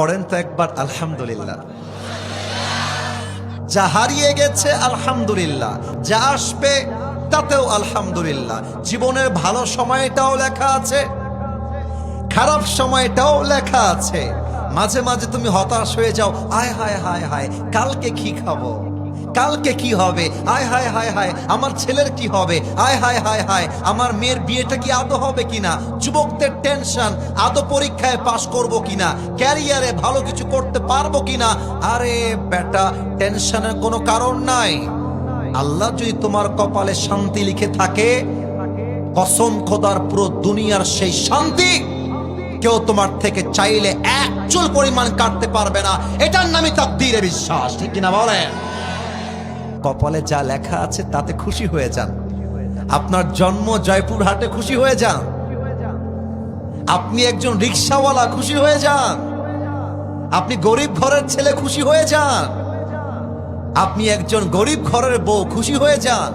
পড়েন তো একবার আলহামদুলিল্লাহ। যা হারিয়ে গেছে আলহামদুলিল্লাহ, যা আসবে তাতেও আলহামদুলিল্লাহ। জীবনের ভালো সময়টাও লেখা আছে, খারাপ সময়টাও লেখা আছে। মাঝে মাঝে তুমি হতাশ হয়ে যাও, আয় হায় হায় হায় কালকে কি খাবো, কালকে কি হবে, আয় হায় হায় হায় আমার ছেলের কি হবে, আয় হায় হায় হায় আমার মেয়ের বিয়েটা কি আদৌ হবে কিনা, যুবকদের টেনশন, আদৌ পরীক্ষায় পাশ করব কিনা, ক্যারিয়ারে ভালো কিছু করতে পারবো কিনা। আরে বেটা, টেনশনের কোনো কারণ নাই। আল্লাহ যদি তোমার কপালে শান্তি লিখে থাকে, কসম খোদার পুরো দুনিয়ার সেই শান্তি কেউ তোমার থেকে চাইলে এক চুল পরিমাণ কাটতে পারবে না। এটার নামই তাকদীরে বিশ্বাস, ঠিক কিনা বলেন? কপালে যা লেখা আছে তাতে খুশি হয়ে যান। আপনার জন্ম জয়পুরহাটে, খুশি হয়ে যান। আপনি একজন রিকশাওয়ালা, খুশি হয়ে যান। আপনি গরিব ঘরের ছেলে, খুশি হয়ে যান। আপনি একজন গরিব ঘরের বউ, খুশি হয়ে যান।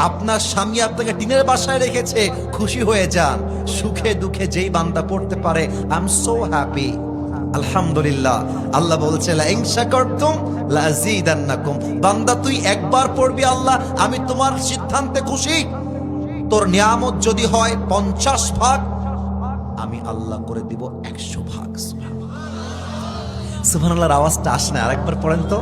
আপনার স্বামী আপনাকে টিনের বাসায় রেখেছে, খুশি হয়ে যান। সুখে দুঃখে যেই বান্দা পড়তে পারে আই এম সো হ্যাপি, আলহামদুলিল্লাহ। আল্লাহ বলছে লা ইন শাকারতুম লাযীদান্নাকুম। বান্দা তুই একবার পড়বি আল্লাহ, আমি তোমার সিদ্ধান্তে খুশি। তোর নিয়ামত যদি হয় 50 ভাগ, আমি আল্লাহ করে দিব 100 ভাগ। সুবহানাল্লাহর আওয়াজটা আসে না? আরেকবার পড়েন তো।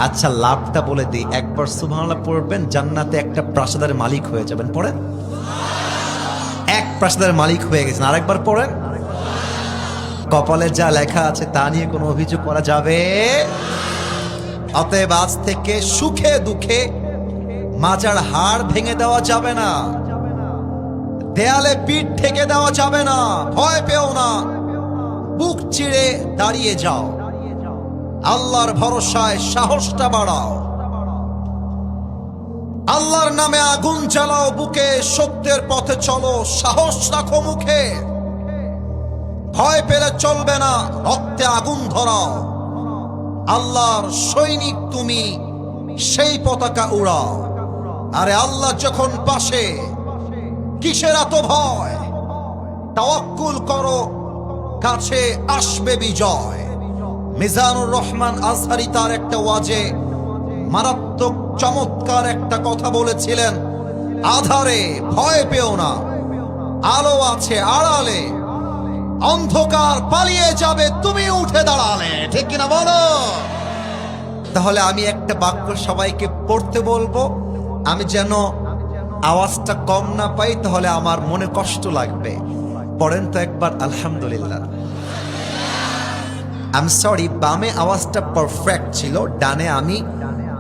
আচ্ছা, লাভটা বলে দিই। একবার সুবহানাল্লাহ পড়বেন, জান্নাতে একটা প্রাসাদের মালিক হয়ে যাবেন। পড়েন, এক প্রাসাদের মালিক হয়ে গেছেন। আরেকবার পড়েন। কপালে যা লেখা আছে তা নিয়ে কোনো অভিযোগ করা যাবে? অতএব আজ থেকে সুখে দুঃখে মাজার হাড় ভেঙে দেওয়া যাবে না, দেয়ালে পিঠ ঠেকে দেওয়া যাবে না। ভয় পেও না, বুক চিড়ে দাঁড়িয়ে যাও। আল্লাহর ভরসায় সাহসটা বাড়াও। আল্লাহর নামে আগুন জ্বালাও বুকে, সত্যের পথে চলো, সাহস রাখো মুখে। ভয় পেলে চলবে না, রক্তে আগুন ধরাও। আল্লাহর সৈনিক তুমি, সেই পতাকা উড়াও। আরে আল্লাহ যখন পাশে, কিসের এত ভয়? তাওয়াক্কুল করো, কাছে আসবে বিজয়। মিজানুর রহমান আজহারি তার একটা ওয়াজে মারাত্মক চমৎকার একটা কথা বলেছিলেন, আধারে ভয় পেও না, আলো আছে আড়ালে, অন্ধকার পালিয়ে যাবে তুমি উঠে দাঁড়ালে। ঠিক কিনা বলো? তাহলে আমি একটা বাক্য সবাইকে পড়তে বলবো, আমি যেন আওয়াজটা কম না পাই, তাহলে আমার মনে কষ্ট লাগবে। পড়েন তো একবার আলহামদুলিল্লাহ। আই এম সরি, বামে আওয়াজটা পারফেক্ট ছিল, ডানে আমি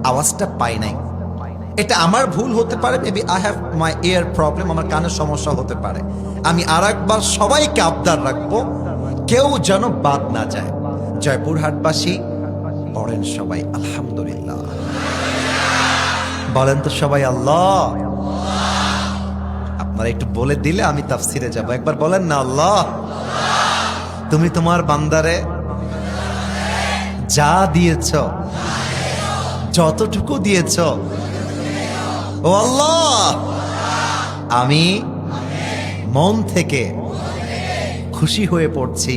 আওয়াজটা পাই নাই। এটা আমার ভুল হতে পারে, maybe I have my year problem, আমার কানের সমস্যা হতে পারে। আমি আরেকবার সবাইকে আবদার রাখবো, কেউ যেন বাদ না যায়। জয়পুরহাটবাসী পড়েন সবাই আলহামদুলিল্লাহ। বলেন তো সবাই আল্লাহ। আপনারা একটু বলে দিলে আমি তাফসিরে যাব। একবার বলেন না, আল্লাহ তুমি তোমার বান্দারে যা দিয়েছ, যতটুকু দিয়েছ, ও আল্লাহ আমি মন থেকে খুশি হয়ে পড়ছি।